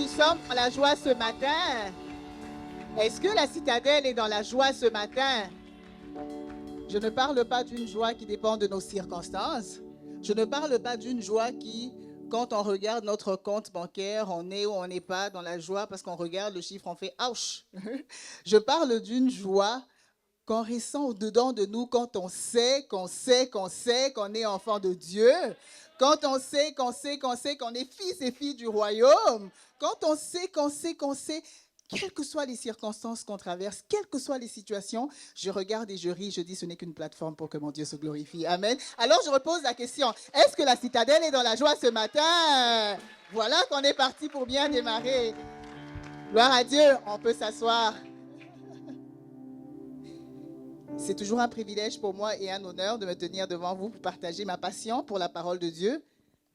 nous sommes dans la joie ce matin? Est-ce que la citadelle est dans la joie ce matin? Je ne parle pas d'une joie qui dépend de nos circonstances. Je ne parle pas d'une joie qui, quand on regarde notre compte bancaire, on est ou on n'est pas dans la joie parce qu'on regarde le chiffre, on fait « ouch ». Je parle d'une joie qu'on ressent au-dedans de nous quand on sait qu'on est enfant de Dieu, quand on sait qu'on est fils et filles du royaume, quand on sait, quelles que soient les circonstances qu'on traverse, quelles que soient les situations, je regarde et je ris, je dis ce n'est qu'une plateforme pour que mon Dieu se glorifie. Amen. Alors je repose la question, est-ce que la citadelle est dans la joie ce matin? Voilà qu'on est parti pour bien démarrer. Gloire à Dieu, on peut s'asseoir. C'est toujours un privilège pour moi et un honneur de me tenir devant vous pour partager ma passion pour la parole de Dieu.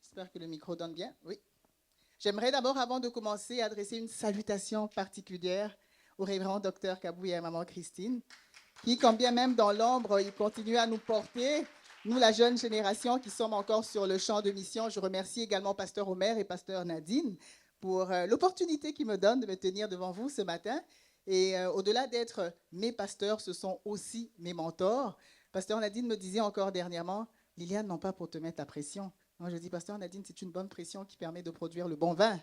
J'espère que le micro donne bien. Oui. J'aimerais d'abord, avant de commencer, adresser une salutation particulière au révérend docteur Kabou et à maman Christine, qui, quand bien même dans l'ombre, ils continuent à nous porter. Nous, la jeune génération qui sommes encore sur le champ de mission, je remercie également pasteur Omer et pasteur Nadine pour l'opportunité qu'ils me donnent de me tenir devant vous ce matin. Et au-delà d'être mes pasteurs, ce sont aussi mes mentors. Pasteur Nadine me disait encore dernièrement, Liliane, non pas pour te mettre la pression. Moi, je dis, pasteur Nadine, c'est une bonne pression qui permet de produire le bon vin.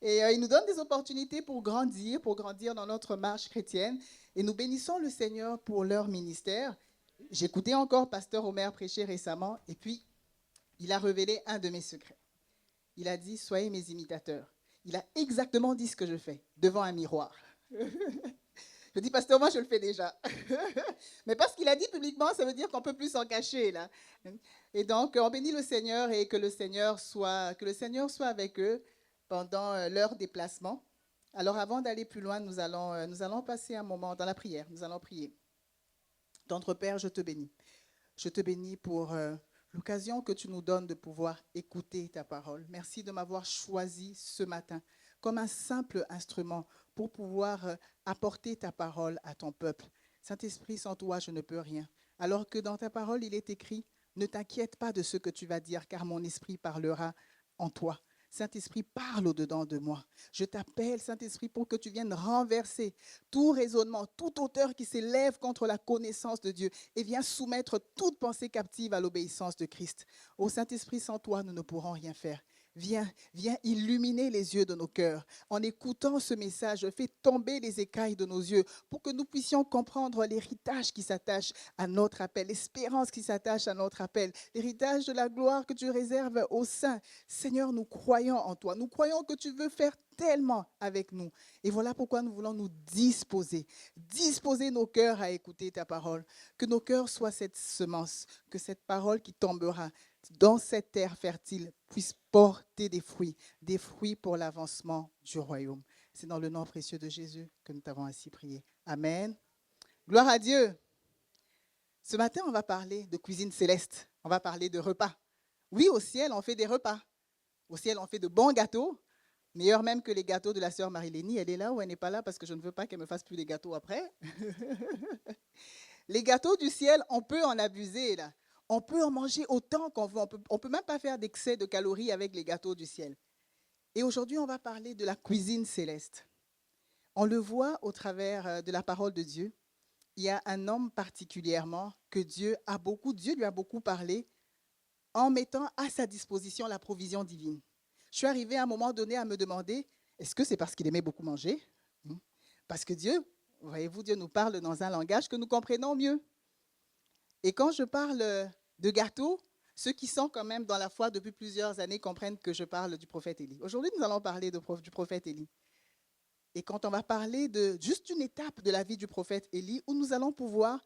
Et il nous donne des opportunités pour grandir dans notre marche chrétienne. Et nous bénissons le Seigneur pour leur ministère. J'écoutais encore pasteur Omer prêcher récemment, et puis il a révélé un de mes secrets. Il a dit, soyez mes imitateurs. Il a exactement dit ce que je fais, devant un miroir. Je dis, pasteur, moi, je le fais déjà. Mais parce qu'il a dit publiquement, ça veut dire qu'on ne peut plus s'en cacher, là. Et donc, on bénit le Seigneur et que le Seigneur soit avec eux pendant leur déplacement. Alors, avant d'aller plus loin, nous allons passer un moment dans la prière. Nous allons prier. Notre Père, je te bénis. Je te bénis pour l'occasion que tu nous donnes de pouvoir écouter ta parole. Merci de m'avoir choisi ce matin comme un simple instrument pour pouvoir apporter ta parole à ton peuple. Saint-Esprit, sans toi, je ne peux rien. Alors que dans ta parole, il est écrit, ne t'inquiète pas de ce que tu vas dire, car mon esprit parlera en toi. Saint-Esprit, parle au-dedans de moi. Je t'appelle, Saint-Esprit, pour que tu viennes renverser tout raisonnement, toute hauteur qui s'élève contre la connaissance de Dieu et viens soumettre toute pensée captive à l'obéissance de Christ. Ô Saint-Esprit, sans toi, nous ne pourrons rien faire. Viens illuminer les yeux de nos cœurs. En écoutant ce message, fais tomber les écailles de nos yeux pour que nous puissions comprendre l'héritage qui s'attache à notre appel, l'espérance qui s'attache à notre appel, l'héritage de la gloire que tu réserves aux saints. Seigneur, nous croyons en toi. Nous croyons que tu veux faire tellement avec nous. Et voilà pourquoi nous voulons nous disposer nos cœurs à écouter ta parole. Que nos cœurs soient cette semence, que cette parole qui tombera dans cette terre fertile puisse porter des fruits pour l'avancement du royaume. C'est dans le nom précieux de Jésus que nous t'avons ainsi prié. Amen. Gloire à Dieu. Ce matin, on va parler de cuisine céleste. On va parler de repas. Oui, au ciel, on fait des repas. Au ciel, on fait de bons gâteaux, meilleurs même que les gâteaux de la sœur Marie-Lénie. Elle est là ou elle n'est pas là parce que je ne veux pas qu'elle me fasse plus des gâteaux après. Les gâteaux du ciel, on peut en abuser là. On peut en manger autant qu'on veut. On peut même pas faire d'excès de calories avec les gâteaux du ciel. Et aujourd'hui, on va parler de la cuisine céleste. On le voit au travers de la parole de Dieu. Il y a un homme particulièrement que Dieu lui a beaucoup parlé en mettant à sa disposition la provision divine. Je suis arrivée à un moment donné à me demander, est-ce que c'est parce qu'il aimait beaucoup manger? Parce que Dieu, voyez-vous, Dieu nous parle dans un langage que nous comprenons mieux. Et quand je parle de gâteau, ceux qui sont quand même dans la foi depuis plusieurs années comprennent que je parle du prophète Élie. Aujourd'hui, nous allons parler du prophète Élie. Et quand on va parler de juste une étape de la vie du prophète Élie, où nous allons pouvoir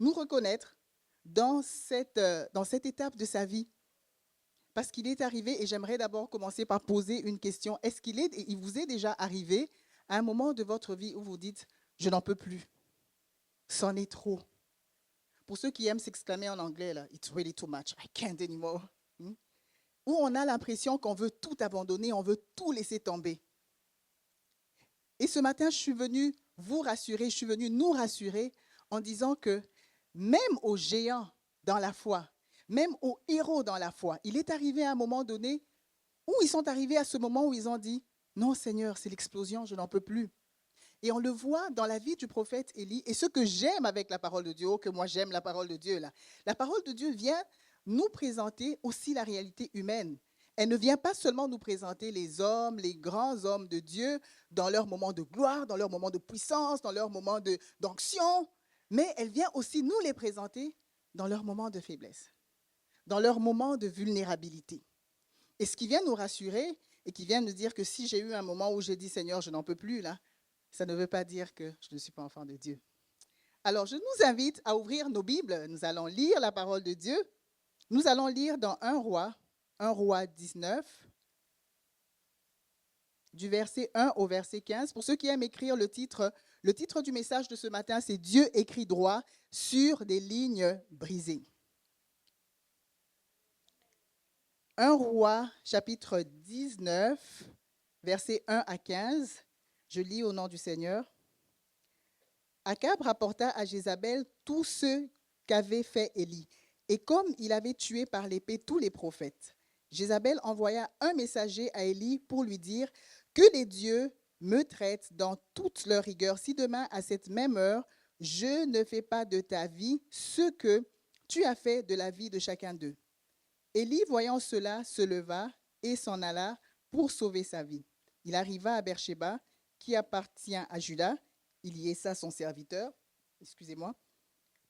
nous reconnaître dans cette étape de sa vie. Parce qu'il est arrivé, et j'aimerais d'abord commencer par poser une question. Il vous est déjà arrivé à un moment de votre vie où vous dites, je n'en peux plus, c'en est trop. Pour ceux qui aiment s'exclamer en anglais, là, it's really too much, I can't anymore. Où on a l'impression qu'on veut tout abandonner, on veut tout laisser tomber. Et ce matin, je suis venue nous rassurer en disant que même aux géants dans la foi, même aux héros dans la foi, il est arrivé à un moment donné Ou ils sont arrivés à ce moment où ils ont dit, non Seigneur, c'est l'explosion, je n'en peux plus. Et on le voit dans la vie du prophète Élie. Et ce que j'aime avec la parole de Dieu, oh, que moi j'aime la parole de Dieu, là, la parole de Dieu vient nous présenter aussi la réalité humaine. Elle ne vient pas seulement nous présenter les hommes, les grands hommes de Dieu, dans leur moment de gloire, dans leur moment de puissance, dans leur moment d'onction, mais elle vient aussi nous les présenter dans leur moment de faiblesse, dans leur moment de vulnérabilité. Et ce qui vient nous rassurer et qui vient nous dire que si j'ai eu un moment où j'ai dit Seigneur, je n'en peux plus, là, ça ne veut pas dire que je ne suis pas enfant de Dieu. Alors, je nous invite à ouvrir nos Bibles. Nous allons lire la parole de Dieu. Nous allons lire dans 1 Roi 19, du verset 1 au verset 15. Pour ceux qui aiment écrire le titre du message de ce matin, c'est Dieu écrit droit sur des lignes brisées. 1 Roi, chapitre 19, versets 1 à 15. Je lis au nom du Seigneur. Akab rapporta à Jézabel tout ce qu'avait fait Élie, et comme il avait tué par l'épée tous les prophètes. Jézabel envoya un messager à Élie pour lui dire « Que les dieux me traitent dans toute leur rigueur, si demain à cette même heure, je ne fais pas de ta vie ce que tu as fait de la vie de chacun d'eux. » Élie, voyant cela, se leva et s'en alla pour sauver sa vie. Il arriva à Beersheba, qui appartient à Juda. Il y laissa son serviteur.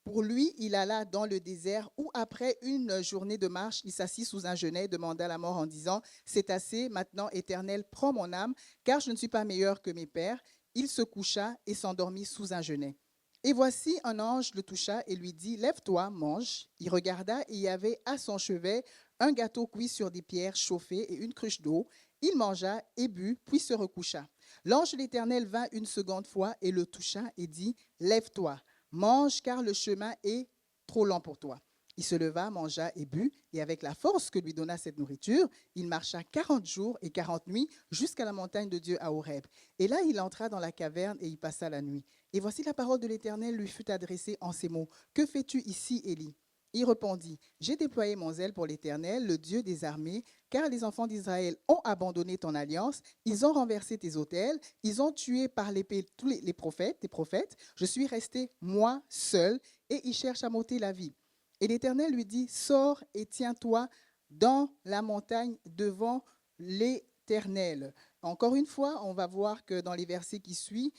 Pour lui, il alla dans le désert où, après une journée de marche, il s'assit sous un genêt, demanda la mort en disant « C'est assez, maintenant, Éternel, prends mon âme, car je ne suis pas meilleur que mes pères. » Il se coucha et s'endormit sous un genêt. Et voici un ange le toucha et lui dit « Lève-toi, mange. » Il regarda et il y avait à son chevet un gâteau cuit sur des pierres chauffées et une cruche d'eau. Il mangea et but, puis se recoucha. L'ange de l'Éternel vint une seconde fois et le toucha et dit « Lève-toi, mange, car le chemin est trop lent pour toi. » Il se leva, mangea et but, et avec la force que lui donna cette nourriture, il marcha 40 jours et 40 nuits jusqu'à la montagne de Dieu à Horeb. Et là, il entra dans la caverne et y passa la nuit. Et voici la parole de l'Éternel lui fut adressée en ces mots. « Que fais-tu ici, Élie ?» Il répondit, « J'ai déployé mon zèle pour l'Éternel, le Dieu des armées, car les enfants d'Israël ont abandonné ton alliance, ils ont renversé tes autels, ils ont tué par l'épée tous les prophètes, tes prophètes. Je suis resté, moi, seul, et ils cherchent à m'ôter la vie. » Et l'Éternel lui dit, « Sors et tiens-toi dans la montagne devant l'Éternel. » Encore une fois, on va voir que dans les versets qui suivent,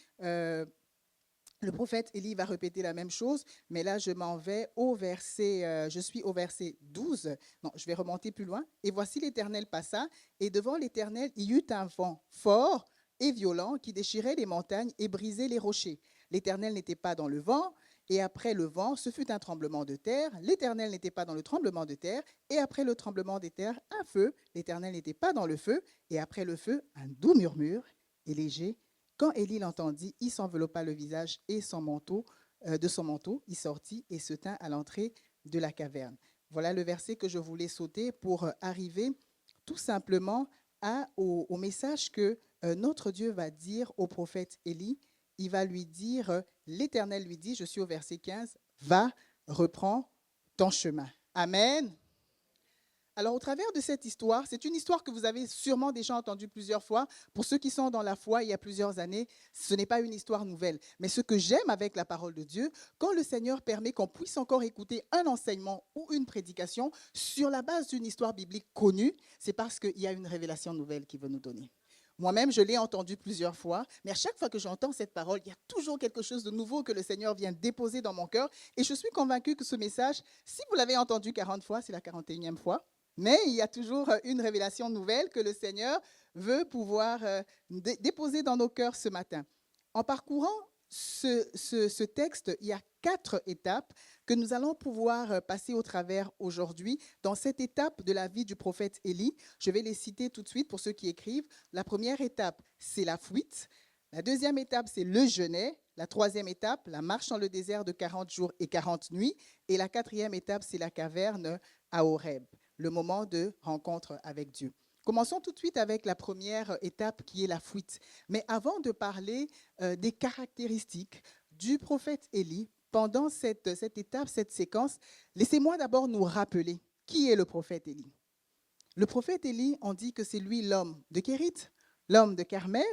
le prophète Élie va répéter la même chose, mais là, je m'en vais au verset, je suis au verset 12. Non, je vais remonter plus loin. « Et voici l'Éternel passa, et devant l'Éternel, il y eut un vent fort et violent qui déchirait les montagnes et brisait les rochers. L'Éternel n'était pas dans le vent, et après le vent, ce fut un tremblement de terre. L'Éternel n'était pas dans le tremblement de terre, et après le tremblement de terre, un feu. L'Éternel n'était pas dans le feu, et après le feu, un doux murmure et léger. Quand Élie l'entendit, il s'enveloppa le visage et son manteau, de son manteau, il sortit et se tint à l'entrée de la caverne. » Voilà le verset que je voulais sauter pour arriver tout simplement au message que notre Dieu va dire au prophète Élie. Il va lui dire, l'Éternel lui dit, je suis au verset 15, « Va, reprends ton chemin. » Amen. Alors, au travers de cette histoire, c'est une histoire que vous avez sûrement déjà entendue plusieurs fois. Pour ceux qui sont dans la foi il y a plusieurs années, ce n'est pas une histoire nouvelle. Mais ce que j'aime avec la parole de Dieu, quand le Seigneur permet qu'on puisse encore écouter un enseignement ou une prédication sur la base d'une histoire biblique connue, c'est parce qu'il y a une révélation nouvelle qu'il veut nous donner. Moi-même, je l'ai entendu plusieurs fois, mais à chaque fois que j'entends cette parole, il y a toujours quelque chose de nouveau que le Seigneur vient déposer dans mon cœur. Et je suis convaincue que ce message, si vous l'avez entendu 40 fois, c'est la 41e fois, mais il y a toujours une révélation nouvelle que le Seigneur veut pouvoir déposer dans nos cœurs ce matin. En parcourant ce texte, il y a 4 étapes que nous allons pouvoir passer au travers aujourd'hui. Dans cette étape de la vie du prophète Élie, je vais les citer tout de suite pour ceux qui écrivent. La première étape, c'est la fuite. La deuxième étape, c'est le jeûner. La troisième étape, la marche dans le désert de 40 jours et 40 nuits. Et la quatrième étape, c'est la caverne à Horeb, le moment de rencontre avec Dieu. Commençons tout de suite avec la première étape qui est la fuite. Mais avant de parler des caractéristiques du prophète Élie, pendant cette étape, cette séquence, laissez-moi d'abord nous rappeler qui est le prophète Élie. Le prophète Élie, on dit que c'est lui l'homme de Kérith, l'homme de Carmel,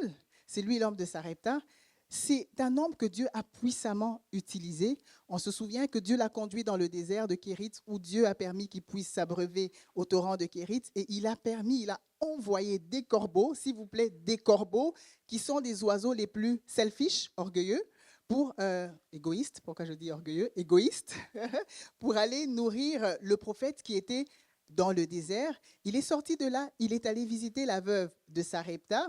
c'est lui l'homme de Sarepta. C'est un homme que Dieu a puissamment utilisé. On se souvient que Dieu l'a conduit dans le désert de Kérith, où Dieu a permis qu'il puisse s'abreuver au torrent de Kérith, et il a envoyé des corbeaux, s'il vous plaît, des corbeaux, qui sont des oiseaux les plus selfish, orgueilleux, égoïstes, pourquoi je dis orgueilleux, égoïstes, pour aller nourrir le prophète qui était dans le désert. Il est sorti de là, il est allé visiter la veuve de Sarepta,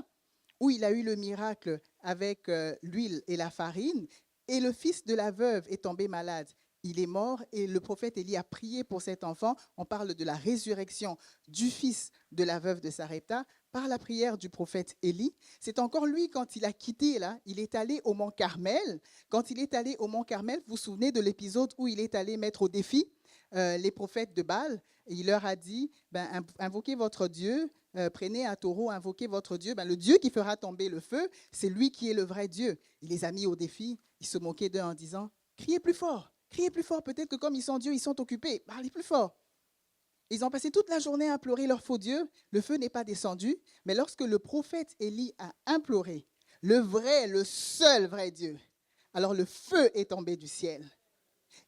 où il a eu le miracle avec l'huile et la farine, et le fils de la veuve est tombé malade. Il est mort et le prophète Élie a prié pour cet enfant. On parle de la résurrection du fils de la veuve de Sarepta par la prière du prophète Élie. C'est encore lui, quand il a quitté, là, il est allé au mont Carmel. Quand il est allé au mont Carmel, vous vous souvenez de l'épisode où il est allé mettre au défi les prophètes de Baal, et il leur a dit, invoquez votre Dieu, prenez un taureau, invoquez votre Dieu. Le Dieu qui fera tomber le feu, c'est lui qui est le vrai Dieu. Il les a mis au défi, il se moquait d'eux en disant, criez plus fort, peut-être que comme ils sont Dieu, ils sont occupés, parlez plus fort. Ils ont passé toute la journée à implorer leur faux Dieu, le feu n'est pas descendu, mais lorsque le prophète Élie a imploré le seul vrai Dieu, alors le feu est tombé du ciel.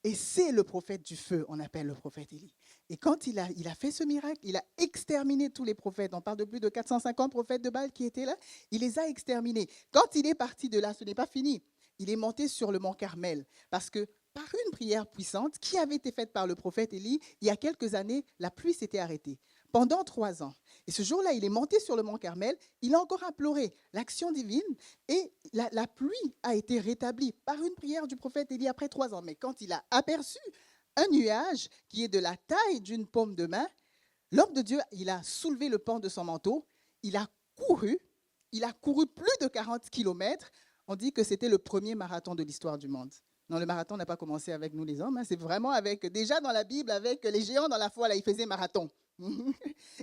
Et c'est le prophète du feu, on appelle le prophète Élie. Et quand il a fait ce miracle, il a exterminé tous les prophètes. On parle de plus de 450 prophètes de Baal qui étaient là. Il les a exterminés. Quand il est parti de là, ce n'est pas fini. Il est monté sur le mont Carmel parce que par une prière puissante qui avait été faite par le prophète Élie, il y a quelques années, la pluie s'était arrêtée. Pendant 3 ans. Et ce jour-là, il est monté sur le mont Carmel, il a encore imploré l'action divine et la pluie a été rétablie par une prière du prophète Élie après 3 ans. Mais quand il a aperçu un nuage qui est de la taille d'une paume de main, l'homme de Dieu, il a soulevé le pan de son manteau, il a couru plus de 40 kilomètres. On dit que c'était le premier marathon de l'histoire du monde. Non, le marathon n'a pas commencé avec nous les hommes, c'est vraiment déjà dans la Bible, avec les géants dans la foi, là, ils faisaient marathon.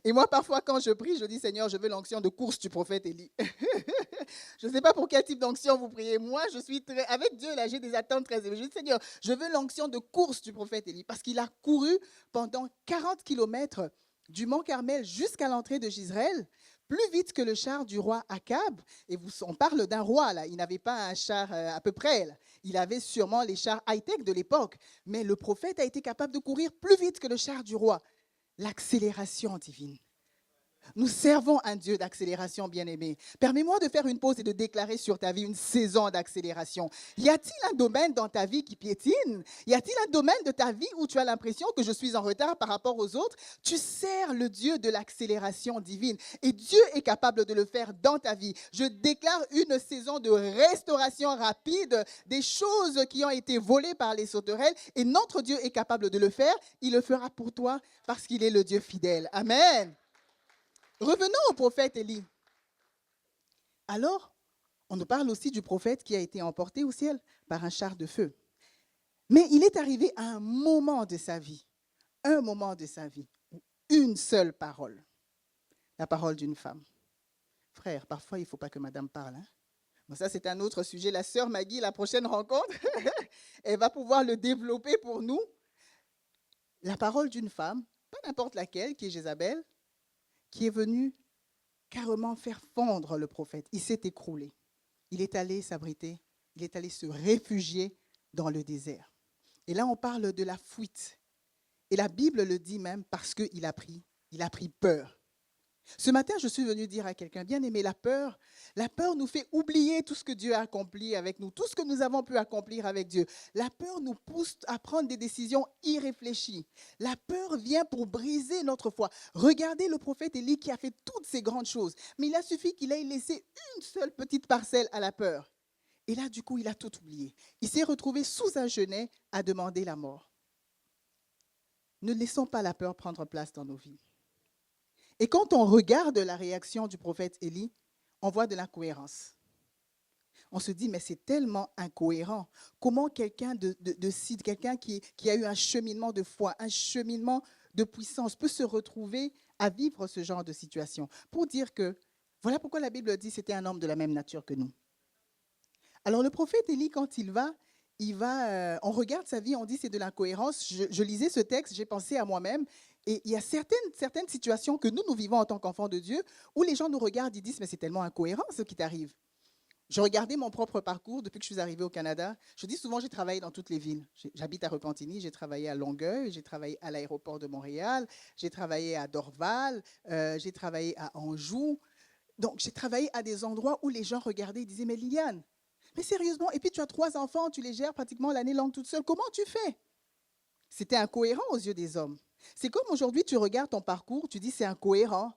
Et moi, parfois, quand je prie, je dis, Seigneur, je veux l'onction de course du prophète Élie. Je ne sais pas pour quel type d'onction vous priez. Moi, je suis avec Dieu, là, j'ai des attentes très élevées. Je dis, Seigneur, je veux l'onction de course du prophète Élie, parce qu'il a couru pendant 40 kilomètres du mont Carmel jusqu'à l'entrée de Jezreel, plus vite que le char du roi Akab. Et on parle d'un roi, là. Il n'avait pas un char à peu près, là. Il avait sûrement les chars high-tech de l'époque. Mais le prophète a été capable de courir plus vite que le char du roi. L'accélération divine. Nous servons un Dieu d'accélération, bien-aimé. Permets-moi de faire une pause et de déclarer sur ta vie une saison d'accélération. Y a-t-il un domaine dans ta vie qui piétine? Y a-t-il un domaine de ta vie où tu as l'impression que je suis en retard par rapport aux autres? Tu sers le Dieu de l'accélération divine et Dieu est capable de le faire dans ta vie. Je déclare une saison de restauration rapide des choses qui ont été volées par les sauterelles et notre Dieu est capable de le faire. Il le fera pour toi parce qu'il est le Dieu fidèle. Amen. Revenons au prophète Élie. Alors, on nous parle aussi du prophète qui a été emporté au ciel par un char de feu. Mais il est arrivé à un moment de sa vie, où une seule parole, la parole d'une femme. Frère, parfois, il ne faut pas que madame parle. Bon, ça, c'est un autre sujet. La sœur Maggie, la prochaine rencontre, elle va pouvoir le développer pour nous. La parole d'une femme, pas n'importe laquelle, qui est Jézabel, qui est venu carrément faire fondre le prophète. Il s'est écroulé. Il est allé s'abriter, il est allé se réfugier dans le désert. Et là, on parle de la fuite. Et la Bible le dit même parce qu'il a pris peur. Ce matin, je suis venu dire à quelqu'un, bien aimé, la peur nous fait oublier tout ce que Dieu a accompli avec nous, tout ce que nous avons pu accomplir avec Dieu. La peur nous pousse à prendre des décisions irréfléchies. La peur vient pour briser notre foi. Regardez le prophète Élie qui a fait toutes ces grandes choses, mais il a suffi qu'il ait laissé une seule petite parcelle à la peur. Et là, du coup, il a tout oublié. Il s'est retrouvé sous un genêt à demander la mort. Ne laissons pas la peur prendre place dans nos vies. Et quand on regarde la réaction du prophète Élie, on voit de l'incohérence. On se dit, mais c'est tellement incohérent. Comment quelqu'un quelqu'un qui a eu un cheminement de foi, un cheminement de puissance, peut se retrouver à vivre ce genre de situation? Pour dire que, voilà pourquoi la Bible dit que c'était un homme de la même nature que nous. Alors le prophète Élie, quand on regarde sa vie, on dit c'est de l'incohérence. Je lisais ce texte, j'ai pensé à moi-même. Et il y a certaines situations que nous vivons en tant qu'enfants de Dieu où les gens nous regardent, ils disent, mais c'est tellement incohérent ce qui t'arrive. Je regardais mon propre parcours depuis que je suis arrivée au Canada. Je dis souvent, j'ai travaillé dans toutes les villes. J'habite à Repentigny, j'ai travaillé à Longueuil, j'ai travaillé à l'aéroport de Montréal, j'ai travaillé à Dorval, j'ai travaillé à Anjou. Donc, j'ai travaillé à des endroits où les gens regardaient et disaient, mais Liliane, mais sérieusement, et puis tu as 3 enfants, tu les gères pratiquement l'année longue toute seule, comment tu fais? C'était incohérent aux yeux des hommes. C'est comme aujourd'hui, tu regardes ton parcours, tu dis, c'est incohérent.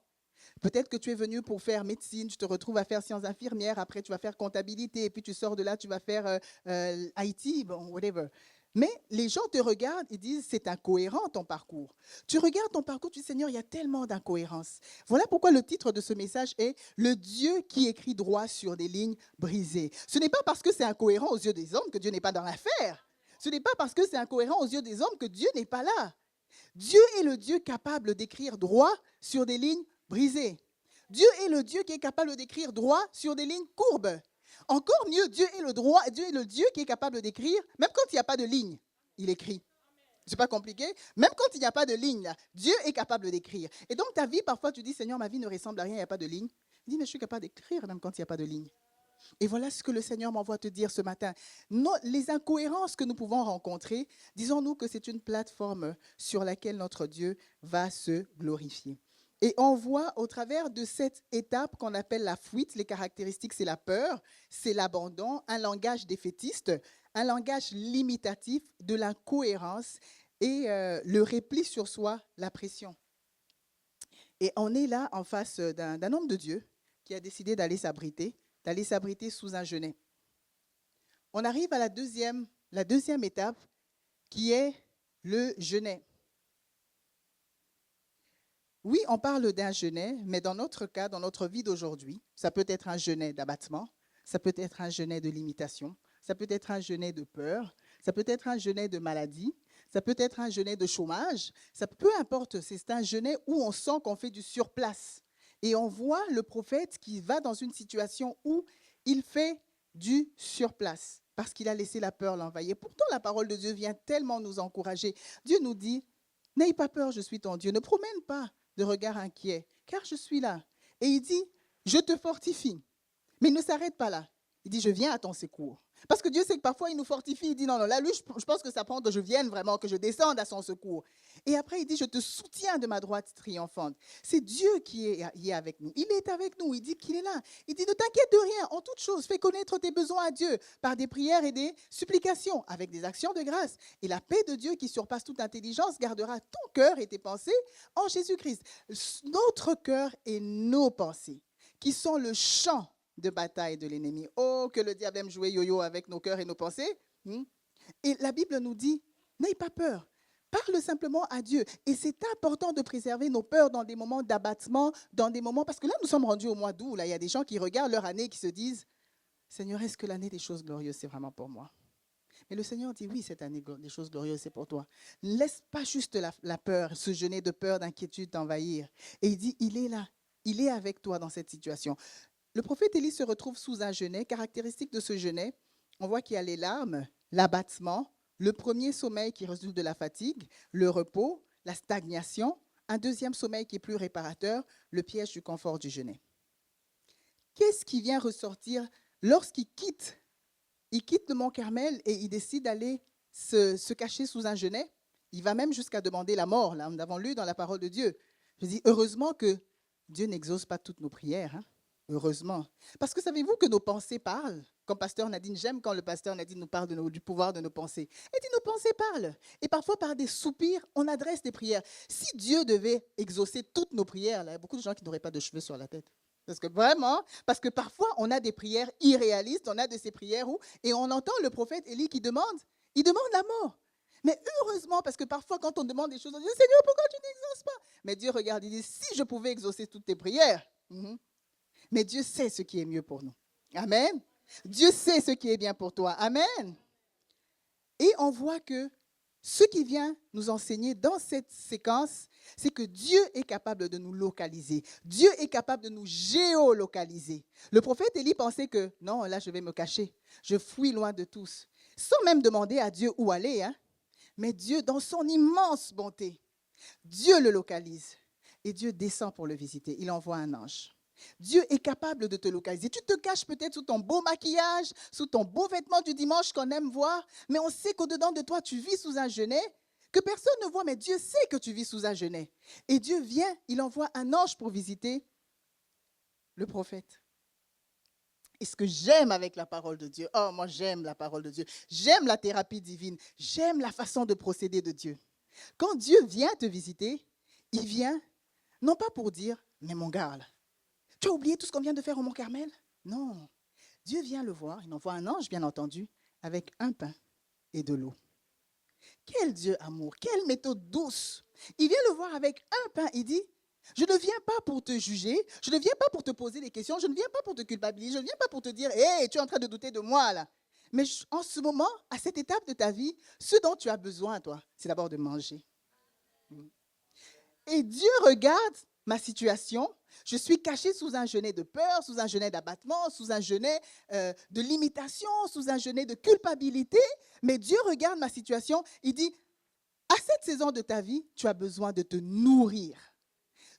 Peut-être que tu es venu pour faire médecine, tu te retrouves à faire sciences infirmières, après tu vas faire comptabilité, et puis tu sors de là, tu vas faire IT, bon, whatever. Mais les gens te regardent et disent, c'est incohérent ton parcours. Tu regardes ton parcours, tu dis, Seigneur, il y a tellement d'incohérences. Voilà pourquoi le titre de ce message est « Le Dieu qui écrit droit sur des lignes brisées ». Ce n'est pas parce que c'est incohérent aux yeux des hommes que Dieu n'est pas dans l'affaire. Ce n'est pas parce que c'est incohérent aux yeux des hommes que Dieu n'est pas là. Dieu est le Dieu capable d'écrire droit sur des lignes brisées. Dieu est le Dieu qui est capable d'écrire droit sur des lignes courbes. Encore mieux, Dieu est le Dieu qui est capable d'écrire, même quand il n'y a pas de ligne, il écrit. Ce n'est pas compliqué. Même quand il n'y a pas de ligne, là, Dieu est capable d'écrire. Et donc ta vie, parfois tu dis, Seigneur, ma vie ne ressemble à rien, il n'y a pas de ligne. Il dit, mais je suis capable d'écrire même quand il n'y a pas de ligne. Et voilà ce que le Seigneur m'envoie te dire ce matin. Les incohérences que nous pouvons rencontrer, disons-nous que c'est une plateforme sur laquelle notre Dieu va se glorifier. Et on voit au travers de cette étape qu'on appelle la fuite, les caractéristiques, c'est la peur, c'est l'abandon, un langage défaitiste, un langage limitatif, de l'incohérence et le repli sur soi, la pression. Et on est là en face d'un homme de Dieu qui a décidé d'aller s'abriter sous un genêt. On arrive à la deuxième étape qui est le genêt. Oui, on parle d'un genêt, mais dans notre cas, dans notre vie d'aujourd'hui, ça peut être un genêt d'abattement, ça peut être un genêt de limitation, ça peut être un genêt de peur, ça peut être un genêt de maladie, ça peut être un genêt de chômage, peu importe, c'est un genêt où on sent qu'on fait du surplace. Et on voit le prophète qui va dans une situation où il fait du surplace parce qu'il a laissé la peur l'envahir. Pourtant, la parole de Dieu vient tellement nous encourager. Dieu nous dit, n'aie pas peur, je suis ton Dieu. Ne promène pas de regard inquiet, car je suis là. Et il dit, je te fortifie. Mais il ne s'arrête pas là. Il dit, je viens à ton secours. Parce que Dieu sait que parfois, il nous fortifie. Il dit, non, là, lui, je pense que ça prend que je vienne vraiment, que je descende à son secours. Et après, il dit, je te soutiens de ma droite triomphante. C'est Dieu qui est avec nous. Il est avec nous. Il dit qu'il est là. Il dit, ne t'inquiète de rien. En toute chose, fais connaître tes besoins à Dieu par des prières et des supplications, avec des actions de grâce. Et la paix de Dieu qui surpasse toute intelligence gardera ton cœur et tes pensées en Jésus-Christ. Notre cœur et nos pensées, qui sont le champ de bataille de l'ennemi. Oh, que le diable aime jouer yo-yo avec nos cœurs et nos pensées. Et la Bible nous dit, n'aie pas peur. Parle simplement à Dieu. Et c'est important de préserver nos peurs dans des moments d'abattement, dans des moments... Parce que là, nous sommes rendus au mois d'août. Là, il y a des gens qui regardent leur année et qui se disent, Seigneur, est-ce que l'année des choses glorieuses, c'est vraiment pour moi? Mais le Seigneur dit, oui, cette année des choses glorieuses, c'est pour toi. Laisse pas juste la peur, ce genêt de peur, d'inquiétude t'envahir. Et il dit, il est là. Il est avec toi dans cette situation. Le prophète Élie se retrouve sous un genêt. Caractéristique de ce genêt, on voit qu'il y a les larmes, l'abattement, le premier sommeil qui résulte de la fatigue, le repos, la stagnation, un deuxième sommeil qui est plus réparateur, le piège du confort du genêt. Qu'est-ce qui vient ressortir lorsqu'il quitte le mont Carmel et il décide d'aller se cacher sous un genêt? Il va même jusqu'à demander la mort. Là, nous avons lu dans la parole de Dieu. Je dis, heureusement que Dieu n'exauce pas toutes nos prières. Heureusement. Parce que savez-vous que nos pensées parlent? Comme pasteur Nadine, j'aime quand le pasteur Nadine nous parle du pouvoir de nos pensées. Et dit, nos pensées parlent. Et parfois, par des soupirs, on adresse des prières. Si Dieu devait exaucer toutes nos prières, là, il y a beaucoup de gens qui n'auraient pas de cheveux sur la tête. Parce que parfois, on a des prières irréalistes, on a de ces prières où, et on entend le prophète Élie qui demande la mort. Mais heureusement, parce que parfois, quand on demande des choses, on dit, Seigneur, pourquoi tu n'exauces pas? Mais Dieu regarde, il dit, si je pouvais exaucer toutes tes prières, mais Dieu sait ce qui est mieux pour nous. Amen. Dieu sait ce qui est bien pour toi. Amen. Et on voit que ce qui vient nous enseigner dans cette séquence, c'est que Dieu est capable de nous localiser. Dieu est capable de nous géolocaliser. Le prophète Élie pensait que, non, là, je vais me cacher. Je fuis loin de tous. Sans même demander à Dieu où aller. Mais Dieu, dans son immense bonté, Dieu le localise et Dieu descend pour le visiter. Il envoie un ange. Dieu est capable de te localiser. Tu te caches peut-être sous ton beau maquillage, sous ton beau vêtement du dimanche qu'on aime voir, mais on sait qu'au-dedans de toi, tu vis sous un genêt que personne ne voit, mais Dieu sait que tu vis sous un genêt. Et Dieu vient, il envoie un ange pour visiter le prophète. Et ce que j'aime avec la parole de Dieu, oh, moi j'aime la parole de Dieu, j'aime la thérapie divine, j'aime la façon de procéder de Dieu. Quand Dieu vient te visiter, il vient, non pas pour dire, mais mon gars, là, tu as oublié tout ce qu'on vient de faire au Mont Carmel? Non. Dieu vient le voir, il envoie un ange, bien entendu, avec un pain et de l'eau. Quel Dieu amour, quelle méthode douce. Il vient le voir avec un pain, il dit, je ne viens pas pour te juger, je ne viens pas pour te poser des questions, je ne viens pas pour te culpabiliser, je ne viens pas pour te dire, hé, tu es en train de douter de moi là. Mais en ce moment, à cette étape de ta vie, ce dont tu as besoin, toi, c'est d'abord de manger. Et Dieu regarde ma situation. Je suis caché sous un genêt de peur, sous un genêt d'abattement, sous un genêt de limitation, sous un genêt de culpabilité. Mais Dieu regarde ma situation. Il dit, à cette saison de ta vie, tu as besoin de te nourrir.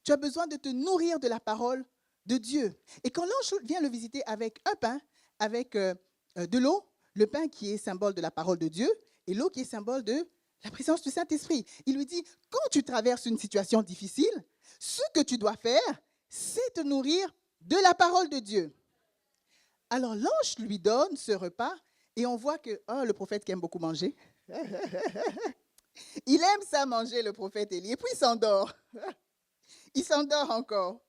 Tu as besoin de te nourrir de la parole de Dieu. Et quand l'ange vient le visiter avec un pain, avec de l'eau, le pain qui est symbole de la parole de Dieu et l'eau qui est symbole de la présence du Saint-Esprit. Il lui dit, quand tu traverses une situation difficile, ce que tu dois faire, c'est te nourrir de la parole de Dieu. Alors l'ange lui donne ce repas et on voit que le prophète qui aime beaucoup manger, il aime ça manger, le prophète Élie, et puis il s'endort. Il s'endort encore.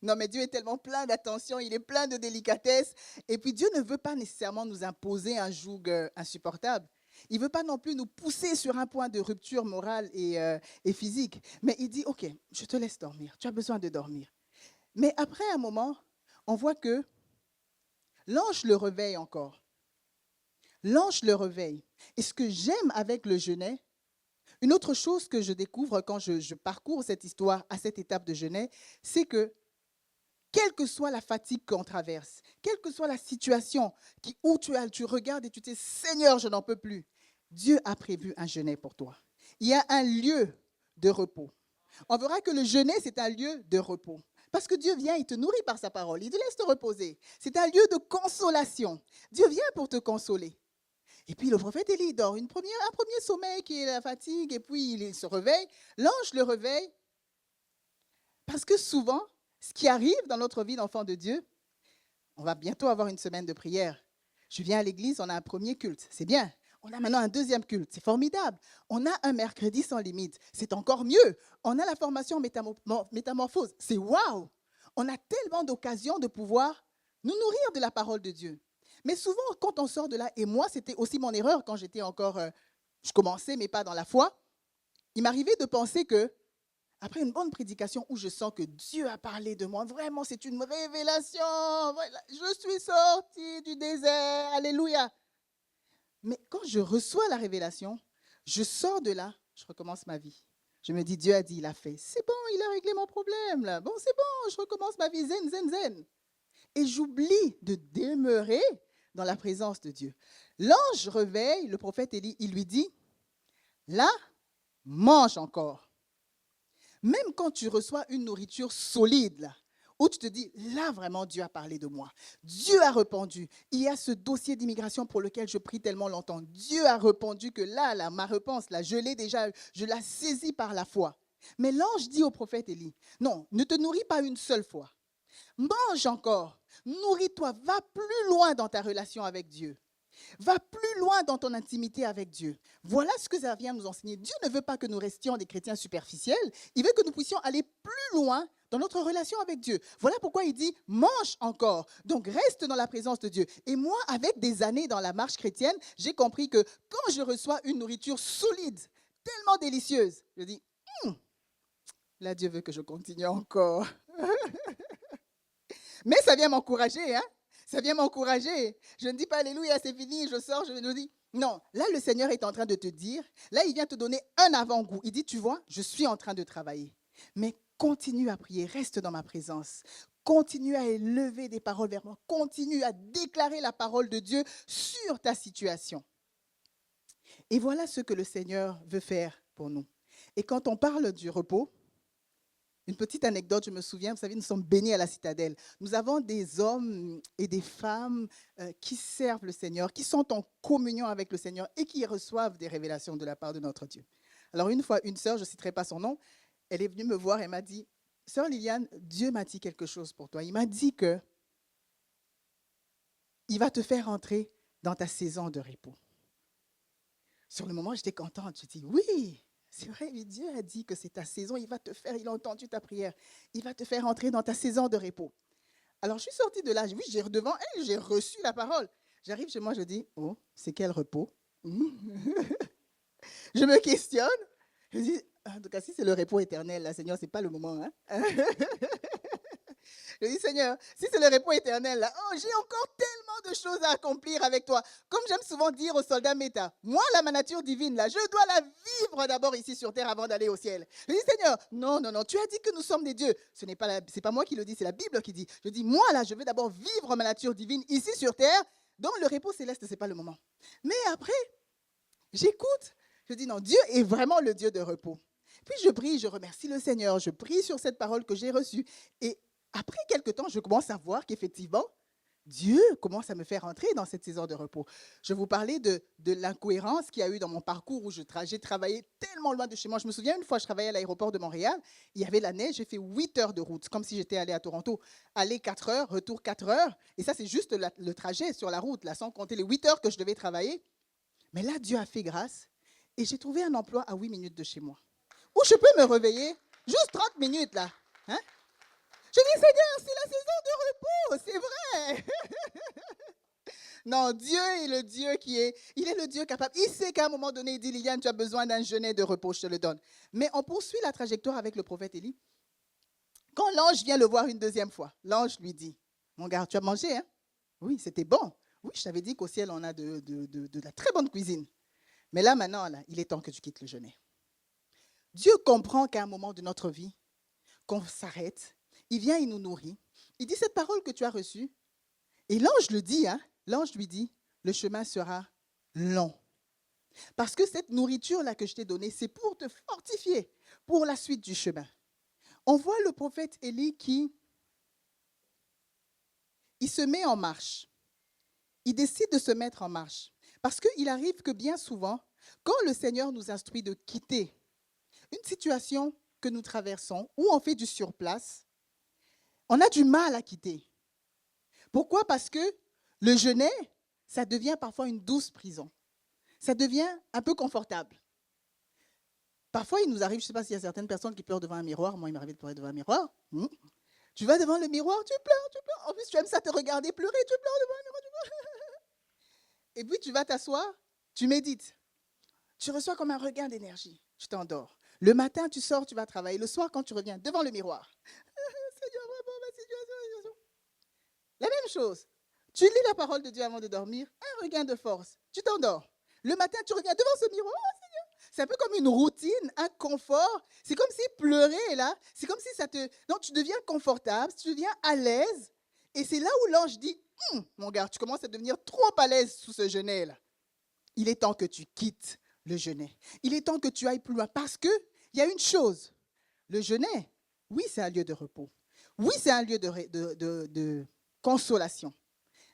Non, mais Dieu est tellement plein d'attention, il est plein de délicatesse. Et puis Dieu ne veut pas nécessairement nous imposer un joug insupportable. Il ne veut pas non plus nous pousser sur un point de rupture morale et physique. Mais il dit, OK, je te laisse dormir, tu as besoin de dormir. Mais après un moment, on voit que l'ange le réveille encore. L'ange le réveille. Et ce que j'aime avec le genêt, une autre chose que je découvre quand je parcours cette histoire à cette étape de genêt, c'est que quelle que soit la fatigue qu'on traverse, quelle que soit la situation où tu regardes et tu te dis, Seigneur, je n'en peux plus, Dieu a prévu un jeûne pour toi. Il y a un lieu de repos. On verra que le jeûne, c'est un lieu de repos. Parce que Dieu vient, il te nourrit par sa parole, il te laisse te reposer. C'est un lieu de consolation. Dieu vient pour te consoler. Et puis le prophète Élie dort un premier sommeil qui est la fatigue, et puis il se réveille. L'ange le réveille. Parce que souvent, ce qui arrive dans notre vie d'enfant de Dieu, on va bientôt avoir une semaine de prière. Je viens à l'église, on a un premier culte, c'est bien. On a maintenant un deuxième culte, c'est formidable. On a un mercredi sans limite, c'est encore mieux. On a la formation métamorphose, c'est waouh. On a tellement d'occasions de pouvoir nous nourrir de la parole de Dieu. Mais souvent, quand on sort de là, et moi, c'était aussi mon erreur quand j'étais encore, je commençais mes pas dans la foi, il m'arrivait de penser que après une bonne prédication où je sens que Dieu a parlé de moi, vraiment, c'est une révélation. Voilà, je suis sortie du désert. Alléluia. Mais quand je reçois la révélation, je sors de là, je recommence ma vie. Je me dis, Dieu a dit, il a fait. C'est bon, il a réglé mon problème. Là. Bon, c'est bon, je recommence ma vie zen, zen, zen. Et j'oublie de demeurer dans la présence de Dieu. L'ange réveille le prophète Élie, il lui dit, là, mange encore. Même quand tu reçois une nourriture solide, là, où tu te dis, là vraiment Dieu a parlé de moi. Dieu a répondu. Il y a ce dossier d'immigration pour lequel je prie tellement longtemps. Dieu a répondu que là, ma réponse, là, je l'ai déjà, je la saisis par la foi. Mais l'ange dit au prophète Élie, non, ne te nourris pas une seule fois. Mange encore. Nourris-toi. Va plus loin dans ta relation avec Dieu. Va plus loin dans ton intimité avec Dieu. Voilà ce que ça vient nous enseigner. Dieu ne veut pas que nous restions des chrétiens superficiels. Il veut que nous puissions aller plus loin dans notre relation avec Dieu. Voilà pourquoi il dit, mange encore. Donc, reste dans la présence de Dieu. Et moi, avec des années dans la marche chrétienne, j'ai compris que quand je reçois une nourriture solide, tellement délicieuse, je dis, là, Dieu veut que je continue encore. Mais ça vient m'encourager, hein? Ça vient m'encourager. Je ne dis pas Alléluia, c'est fini, je sors, je me dis. Non, là, le Seigneur est en train de te dire, là, il vient te donner un avant-goût. Il dit, tu vois, je suis en train de travailler. Mais continue à prier, reste dans ma présence. Continue à élever des paroles vers moi. Continue à déclarer la parole de Dieu sur ta situation. Et voilà ce que le Seigneur veut faire pour nous. Et quand on parle du repos, une petite anecdote, je me souviens, vous savez, nous sommes bénis à la citadelle. Nous avons des hommes et des femmes qui servent le Seigneur, qui sont en communion avec le Seigneur et qui reçoivent des révélations de la part de notre Dieu. Alors une fois, une sœur, je ne citerai pas son nom, elle est venue me voir et m'a dit, « Sœur Liliane, Dieu m'a dit quelque chose pour toi. Il m'a dit que il va te faire entrer dans ta saison de repos. » Sur le moment, j'étais contente. Je dis, oui, c'est vrai, Dieu a dit que c'est ta saison. Il a entendu ta prière. Il va te faire entrer dans ta saison de repos. Alors, je suis sortie de là. Oui, devant elle, j'ai reçu la parole. J'arrive chez moi, je dis, oh, c'est quel repos? Je me questionne. Je dis, en tout cas, si c'est le repos éternel, là, Seigneur, ce n'est pas le moment. Hein? Je dis, Seigneur, si c'est le repos éternel, là, oh, j'ai encore tellement de choses à accomplir avec toi. Comme j'aime souvent dire aux soldats Méta, moi, là, ma nature divine, là, je dois la vivre d'abord ici sur terre avant d'aller au ciel. Je dis, Seigneur, non, tu as dit que nous sommes des dieux. Ce n'est pas moi qui le dis, c'est la Bible qui dit. Je dis, moi, là, je veux d'abord vivre ma nature divine ici sur terre. Donc, le repos céleste, ce n'est pas le moment. Mais après, j'écoute. Je dis, non, Dieu est vraiment le Dieu de repos. Puis je prie, je remercie le Seigneur, je prie sur cette parole que j'ai reçue. Et après quelques temps, je commence à voir qu'effectivement, Dieu commence à me faire entrer dans cette saison de repos. Je vous parlais de l'incohérence qu'il y a eu dans mon parcours où j'ai travaillé tellement loin de chez moi. Je me souviens, une fois, je travaillais à l'aéroport de Montréal. Il y avait la neige, j'ai fait 8 heures de route, comme si j'étais allée à Toronto. Aller 4 heures, retour 4 heures. Et ça, c'est juste le trajet sur la route, là, sans compter les 8 heures que je devais travailler. Mais là, Dieu a fait grâce. Et j'ai trouvé un emploi à 8 minutes de chez moi, où je peux me réveiller, juste 30 minutes, là. Hein? Je dis, Seigneur, c'est la saison de repos, c'est vrai. Non, Dieu est le Dieu il est le Dieu capable. Il sait qu'à un moment donné, il dit, Liliane, tu as besoin d'un jeûne de repos, je te le donne. Mais on poursuit la trajectoire avec le prophète Élie. Quand l'ange vient le voir une deuxième fois, l'ange lui dit, mon gars, tu as mangé, hein? Oui, c'était bon. Oui, je t'avais dit qu'au ciel, on a de la très bonne cuisine. Mais là, maintenant, là, il est temps que tu quittes le jeûne. Dieu comprend qu'à un moment de notre vie, qu'on s'arrête, il vient, il nous nourrit. Il dit cette parole que tu as reçue. Et l'ange le dit, hein, l'ange lui dit, le chemin sera long. Parce que cette nourriture-là que je t'ai donnée, c'est pour te fortifier pour la suite du chemin. On voit le prophète Élie il se met en marche. Il décide de se mettre en marche. Parce qu'il arrive que bien souvent, quand le Seigneur nous instruit de quitter une situation que nous traversons, où on fait du surplace, on a du mal à quitter. Pourquoi? Parce que le jeûner, ça devient parfois une douce prison. Ça devient un peu confortable. Parfois, il nous arrive, je ne sais pas s'il y a certaines personnes qui pleurent devant un miroir. Moi, il m'arrive de pleurer devant un miroir. Tu vas devant le miroir, tu pleures. En plus, tu aimes ça te regarder pleurer, tu pleures devant un miroir. Et puis, tu vas t'asseoir, tu médites. Tu reçois comme un regain d'énergie. Tu t'endors. Le matin, tu sors, tu vas travailler. Le soir, quand tu reviens devant le miroir, Seigneur, vraiment, ma situation. La même chose. Tu lis la parole de Dieu avant de dormir, un regain de force. Tu t'endors. Le matin, tu reviens devant ce miroir. Oh, Seigneur. C'est un peu comme une routine, un confort. C'est comme si pleurer, là, c'est comme si ça te... Non, tu deviens confortable, tu deviens à l'aise. Et c'est là où l'ange dit, mon gars, tu commences à devenir trop à l'aise sous ce jeûne-là. Il est temps que tu quittes le jeûne. Il est temps que tu ailles plus loin. Parce qu'il y a une chose. Le jeûne, oui, c'est un lieu de repos. Oui, c'est un lieu de consolation.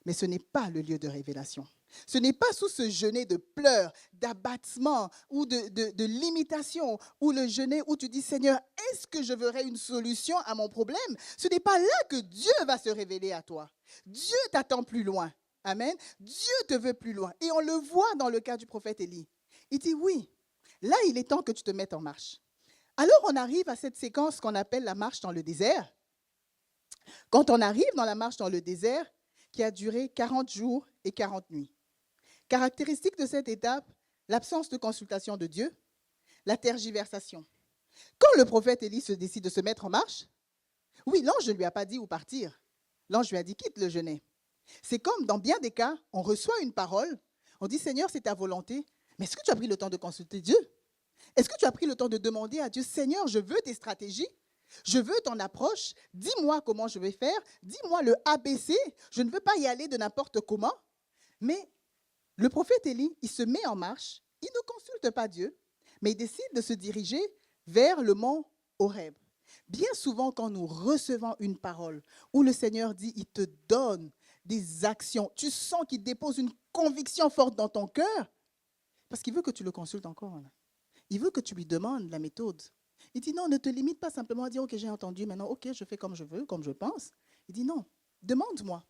Mais ce n'est pas le lieu de révélation. Ce n'est pas sous ce jeûne de pleurs, d'abattement ou de limitation, ou le jeûne où tu dis, Seigneur, est-ce que je verrai une solution à mon problème? Ce n'est pas là que Dieu va se révéler à toi. Dieu t'attend plus loin. Amen. Dieu te veut plus loin. Et on le voit dans le cas du prophète Élie. Il dit, oui, là, il est temps que tu te mettes en marche. Alors, on arrive à cette séquence qu'on appelle la marche dans le désert. Quand on arrive dans la marche dans le désert, qui a duré 40 jours et 40 nuits. Caractéristique de cette étape, l'absence de consultation de Dieu, la tergiversation. Quand le prophète Élie se décide de se mettre en marche, oui, l'ange ne lui a pas dit où partir. L'ange lui a dit, quitte le jeûne. C'est comme dans bien des cas, on reçoit une parole, on dit, Seigneur, c'est ta volonté, mais est-ce que tu as pris le temps de consulter Dieu? Est-ce que tu as pris le temps de demander à Dieu, Seigneur, je veux tes stratégies, je veux ton approche, dis-moi comment je vais faire, dis-moi le ABC, je ne veux pas y aller de n'importe comment. Mais le prophète Élie, il se met en marche, il ne consulte pas Dieu, mais il décide de se diriger vers le mont Horeb. Bien souvent, quand nous recevons une parole où le Seigneur dit, il te donne des actions, tu sens qu'il dépose une conviction forte dans ton cœur, parce qu'il veut que tu le consultes encore. Là. Il veut que tu lui demandes la méthode. Il dit non, ne te limite pas simplement à dire, ok, j'ai entendu, maintenant, ok, je fais comme je veux, comme je pense. Il dit non, demande-moi.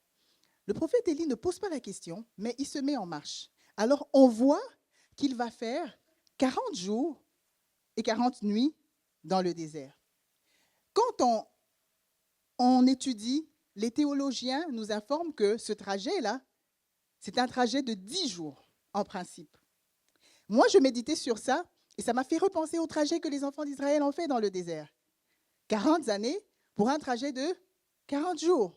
Le prophète Élie ne pose pas la question, mais il se met en marche. Alors, on voit qu'il va faire 40 jours et 40 nuits dans le désert. Quand on étudie, les théologiens nous informent que ce trajet-là, c'est un trajet de 10 jours, en principe. Moi, je méditais sur ça, et ça m'a fait repenser au trajet que les enfants d'Israël ont fait dans le désert. 40 années pour un trajet de 40 jours.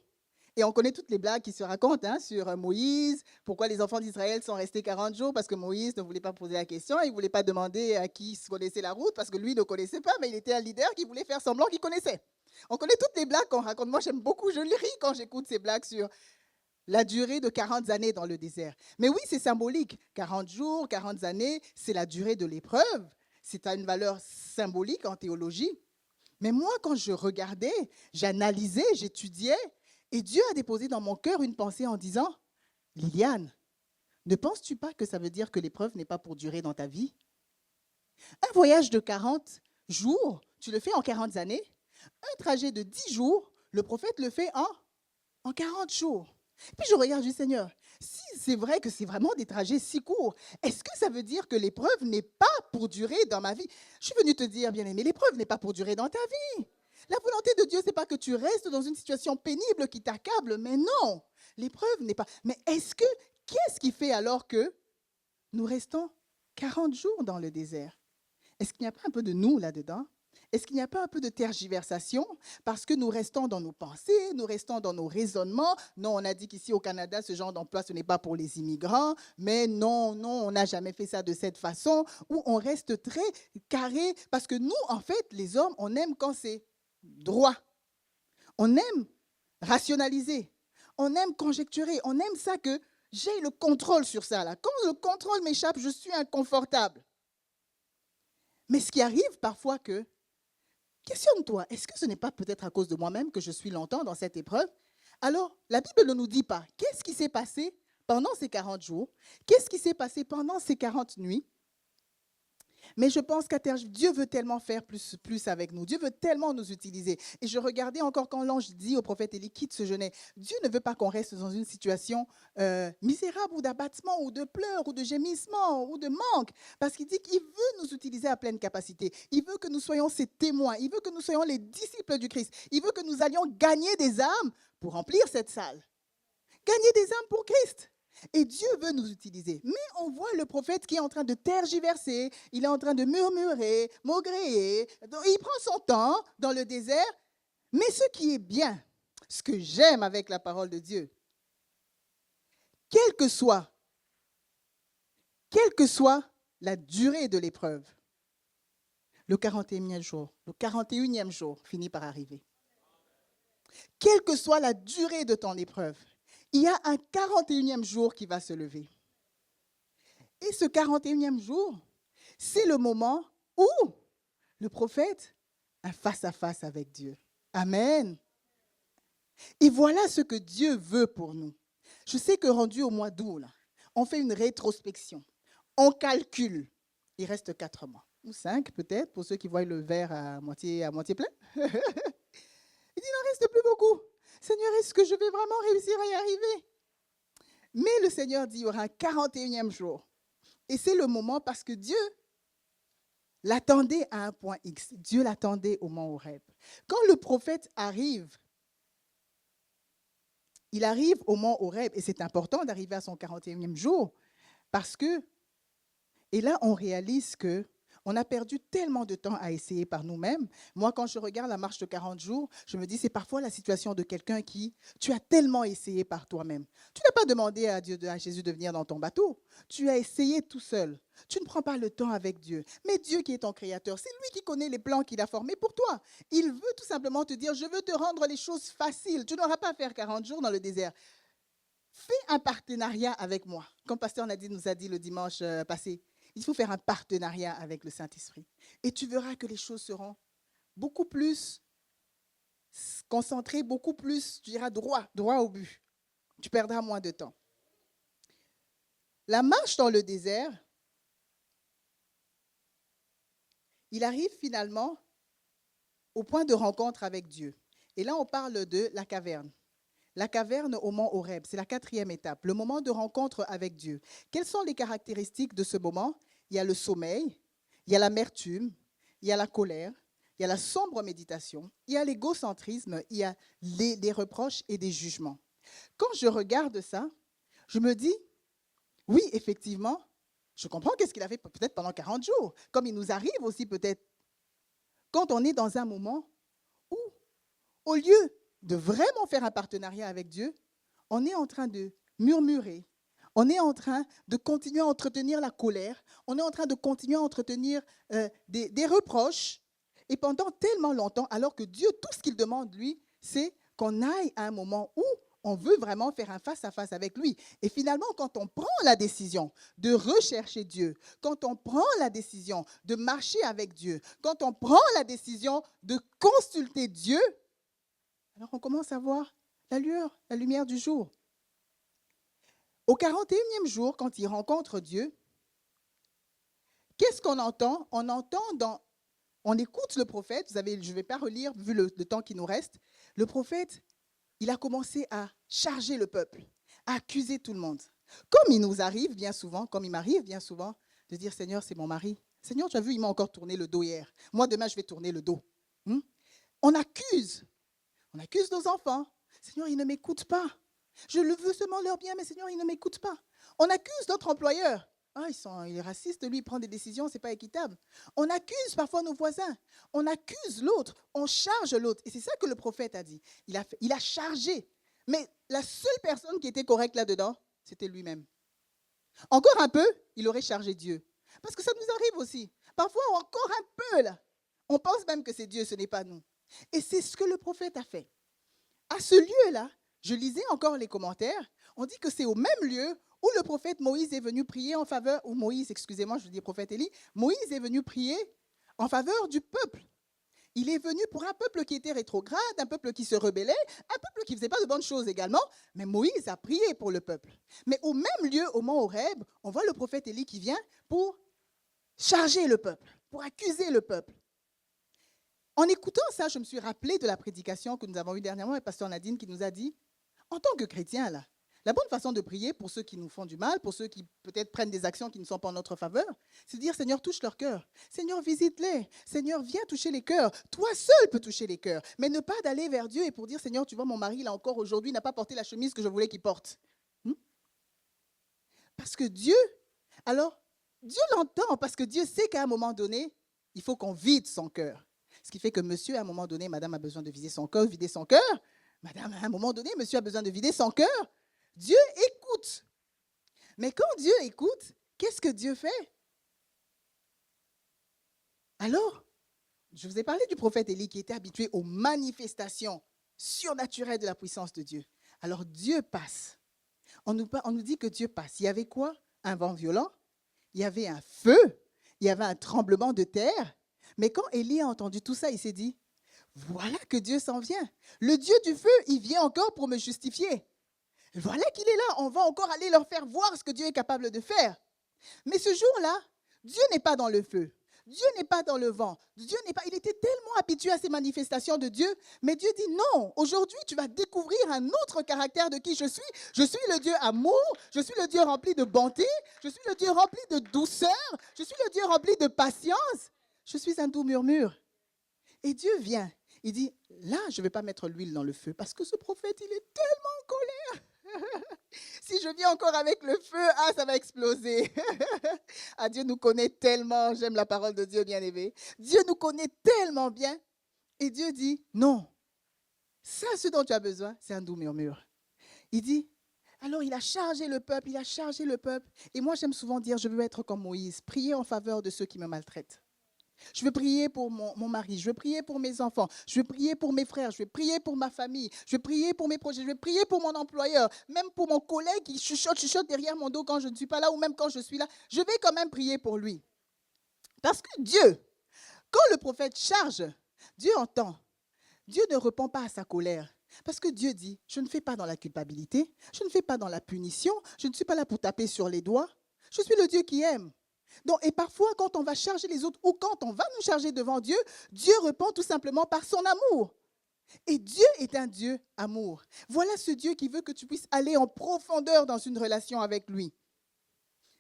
Et on connaît toutes les blagues qui se racontent sur Moïse, pourquoi les enfants d'Israël sont restés 40 jours, parce que Moïse ne voulait pas poser la question, il ne voulait pas demander à qui connaissait la route, parce que lui ne connaissait pas, mais il était un leader qui voulait faire semblant qu'il connaissait. On connaît toutes les blagues qu'on raconte. Moi, j'aime beaucoup, je ris quand j'écoute ces blagues sur la durée de 40 années dans le désert. Mais oui, c'est symbolique. 40 jours, 40 années, c'est la durée de l'épreuve. C'est à une valeur symbolique en théologie. Mais moi, quand je regardais, j'analysais, j'étudiais, et Dieu a déposé dans mon cœur une pensée en disant, Liliane, ne penses-tu pas que ça veut dire que l'épreuve n'est pas pour durer dans ta vie? Un voyage de 40 jours, tu le fais en 40 années. Un trajet de 10 jours, le prophète le fait en 40 jours. Puis je regarde du Seigneur. Si c'est vrai que c'est vraiment des trajets si courts, est-ce que ça veut dire que l'épreuve n'est pas pour durer dans ma vie? Je suis venue te dire, bien-aimé, l'épreuve n'est pas pour durer dans ta vie. La volonté de Dieu, ce n'est pas que tu restes dans une situation pénible qui t'accable, mais non, l'épreuve n'est pas. Mais qu'est-ce qui fait alors que nous restons 40 jours dans le désert? Est-ce qu'il n'y a pas un peu de nous là-dedans? Est-ce qu'il n'y a pas un peu de tergiversation? Parce que nous restons dans nos pensées, nous restons dans nos raisonnements. Non, on a dit qu'ici au Canada, ce genre d'emploi, ce n'est pas pour les immigrants. Mais non, on n'a jamais fait ça de cette façon. Où on reste très carré. Parce que nous, en fait, les hommes, on aime quand c'est droit. On aime rationaliser. On aime conjecturer. On aime ça que j'ai le contrôle sur ça. Là. Quand le contrôle m'échappe, je suis inconfortable. Mais ce qui arrive parfois que, questionne-toi, est-ce que ce n'est pas peut-être à cause de moi-même que je suis longtemps dans cette épreuve? Alors, la Bible ne nous dit pas qu'est-ce qui s'est passé pendant ces 40 jours, qu'est-ce qui s'est passé pendant ces 40 nuits. Mais je pense qu'à terme, Dieu veut tellement faire plus avec nous. Dieu veut tellement nous utiliser. Et je regardais encore quand l'ange dit au prophète Élie, quitte ce jeûne. Dieu ne veut pas qu'on reste dans une situation misérable ou d'abattement ou de pleurs ou de gémissement ou de manque. Parce qu'il dit qu'il veut nous utiliser à pleine capacité. Il veut que nous soyons ses témoins. Il veut que nous soyons les disciples du Christ. Il veut que nous allions gagner des âmes pour remplir cette salle. Gagner des âmes pour Christ. Et Dieu veut nous utiliser. Mais on voit le prophète qui est en train de tergiverser, il est en train de murmurer, maugréer. Il prend son temps dans le désert. Mais ce qui est bien, ce que j'aime avec la parole de Dieu, quelle que soit la durée de l'épreuve, le 41e jour, le 41e jour finit par arriver. Quelle que soit la durée de ton épreuve, il y a un 41e jour qui va se lever. Et ce 41e jour, c'est le moment où le prophète a face-à-face avec Dieu. Amen. Et voilà ce que Dieu veut pour nous. Je sais que rendu au mois d'août, on fait une rétrospection. On calcule. Il reste 4 mois. Ou 5 peut-être, pour ceux qui voient le verre à moitié plein. Il dit, il n'en reste plus beaucoup. Seigneur, est-ce que je vais vraiment réussir à y arriver? Mais le Seigneur dit, il y aura un 41e jour. Et c'est le moment parce que Dieu l'attendait à un point X. Dieu l'attendait au mont Horeb. Quand le prophète arrive, il arrive au mont Horeb. Et c'est important d'arriver à son 41e jour parce que, et là on réalise que on a perdu tellement de temps à essayer par nous-mêmes. Moi, quand je regarde la marche de 40 jours, je me dis, c'est parfois la situation de quelqu'un qui, tu as tellement essayé par toi-même. Tu n'as pas demandé à Jésus de venir dans ton bateau. Tu as essayé tout seul. Tu ne prends pas le temps avec Dieu. Mais Dieu qui est ton créateur, c'est lui qui connaît les plans qu'il a formés pour toi. Il veut tout simplement te dire, je veux te rendre les choses faciles. Tu n'auras pas à faire 40 jours dans le désert. Fais un partenariat avec moi. Comme Pasteur Nadine nous a dit le dimanche passé. Il faut faire un partenariat avec le Saint-Esprit. Et tu verras que les choses seront beaucoup plus concentrées, beaucoup plus, tu diras, droit au but. Tu perdras moins de temps. La marche dans le désert, il arrive finalement au point de rencontre avec Dieu. Et là, on parle de la caverne. La caverne au mont Horeb, c'est la 4e étape, le moment de rencontre avec Dieu. Quelles sont les caractéristiques de ce moment? Il y a le sommeil, il y a l'amertume, il y a la colère, il y a la sombre méditation, il y a l'égocentrisme, il y a des reproches et des jugements. Quand je regarde ça, je me dis, oui, effectivement, je comprends qu'est-ce qu'il a fait peut-être pendant 40 jours, comme il nous arrive aussi peut-être quand on est dans un moment où, au lieu de vraiment faire un partenariat avec Dieu, on est en train de murmurer, on est en train de continuer à entretenir la colère, on est en train de continuer à entretenir des reproches, et pendant tellement longtemps, alors que Dieu, tout ce qu'il demande, lui, c'est qu'on aille à un moment où on veut vraiment faire un face-à-face avec lui. Et finalement, quand on prend la décision de rechercher Dieu, quand on prend la décision de marcher avec Dieu, quand on prend la décision de consulter Dieu, alors on commence à voir la lueur, la lumière du jour. Au 41e jour, quand il rencontre Dieu, qu'est-ce qu'on entend? On écoute le prophète, je ne vais pas relire vu le temps qui nous reste. Le prophète, il a commencé à charger le peuple, à accuser tout le monde. Comme il nous arrive bien souvent, comme il m'arrive bien souvent, de dire, Seigneur, c'est mon mari. Seigneur, tu as vu, il m'a encore tourné le dos hier. Moi, demain, je vais tourner le dos. On accuse nos enfants. Seigneur, ils ne m'écoutent pas. Je le veux seulement leur bien, mais Seigneur, ils ne m'écoutent pas. On accuse notre employeur. Ah, il est raciste, lui, il prend des décisions, ce n'est pas équitable. On accuse parfois nos voisins. On accuse l'autre, on charge l'autre. Et c'est ça que le prophète a dit. Il a chargé. Mais la seule personne qui était correcte là-dedans, c'était lui-même. Encore un peu, il aurait chargé Dieu. Parce que ça nous arrive aussi. Parfois, encore un peu, là. On pense même que c'est Dieu, ce n'est pas nous. Et c'est ce que le prophète a fait. À ce lieu-là, je lisais encore les commentaires, on dit que c'est au même lieu où le prophète Moïse est venu prier en faveur, ou Moïse, excusez-moi, je dis prophète Élie, Moïse est venu prier en faveur du peuple. Il est venu pour un peuple qui était rétrograde, un peuple qui se rebellait, un peuple qui ne faisait pas de bonnes choses également, mais Moïse a prié pour le peuple. Mais au même lieu, au mont Horeb, on voit le prophète Élie qui vient pour charger le peuple, pour accuser le peuple. En écoutant ça, je me suis rappelé de la prédication que nous avons eue dernièrement avec Pasteur Nadine qui nous a dit, en tant que chrétien, là, la bonne façon de prier pour ceux qui nous font du mal, pour ceux qui peut-être prennent des actions qui ne sont pas en notre faveur, c'est de dire, Seigneur, touche leur cœur. Seigneur, visite-les. Seigneur, viens toucher les cœurs. Toi seul peux toucher les cœurs. Mais ne pas d'aller vers Dieu et pour dire, Seigneur, tu vois, mon mari, là encore aujourd'hui, n'a pas porté la chemise que je voulais qu'il porte. Parce que Dieu, alors, Dieu l'entend parce que Dieu sait qu'à un moment donné, il faut qu'on vide son cœur. Ce qui fait que monsieur, à un moment donné, madame a besoin de vider son cœur. Madame, à un moment donné, monsieur a besoin de vider son cœur. Dieu écoute. Mais quand Dieu écoute, qu'est-ce que Dieu fait? Alors, je vous ai parlé du prophète Élie qui était habitué aux manifestations surnaturelles de la puissance de Dieu. Alors Dieu passe. On nous dit que Dieu passe. Il y avait quoi? Un vent violent, il y avait un feu, il y avait un tremblement de terre. Mais quand Élie a entendu tout ça, il s'est dit, voilà que Dieu s'en vient. Le Dieu du feu, il vient encore pour me justifier. Voilà qu'il est là, on va encore aller leur faire voir ce que Dieu est capable de faire. Mais ce jour-là, Dieu n'est pas dans le feu. Dieu n'est pas dans le vent. Dieu n'est pas. Il était tellement habitué à ces manifestations de Dieu, mais Dieu dit non. Aujourd'hui, tu vas découvrir un autre caractère de qui je suis. Je suis le Dieu amour. Je suis le Dieu rempli de bonté. Je suis le Dieu rempli de douceur. Je suis le Dieu rempli de patience. Je suis un doux murmure. Et Dieu vient. Il dit là, je ne vais pas mettre l'huile dans le feu parce que ce prophète, il est tellement en colère. Si je viens encore avec le feu, ça va exploser. Dieu nous connaît tellement, j'aime la parole de Dieu bien aimé. Dieu nous connaît tellement bien. Et Dieu dit, non, ça, ce dont tu as besoin, c'est un doux murmure. Il dit, alors il a chargé le peuple, Et moi, j'aime souvent dire, je veux être comme Moïse, prier en faveur de ceux qui me maltraitent. Je vais prier pour mon mari, je vais prier pour mes enfants, je vais prier pour mes frères, je vais prier pour ma famille, je vais prier pour mes projets, je vais prier pour mon employeur, même pour mon collègue qui chuchote derrière mon dos quand je ne suis pas là ou même quand je suis là. Je vais quand même prier pour lui. Parce que Dieu, quand le prophète charge, Dieu entend. Dieu ne répond pas à sa colère. Parce que Dieu dit, je ne fais pas dans la culpabilité, je ne fais pas dans la punition, je ne suis pas là pour taper sur les doigts. Je suis le Dieu qui aime. Donc, et parfois, quand on va charger les autres ou quand on va nous charger devant Dieu, Dieu répond tout simplement par son amour. Et Dieu est un Dieu amour. Voilà ce Dieu qui veut que tu puisses aller en profondeur dans une relation avec lui.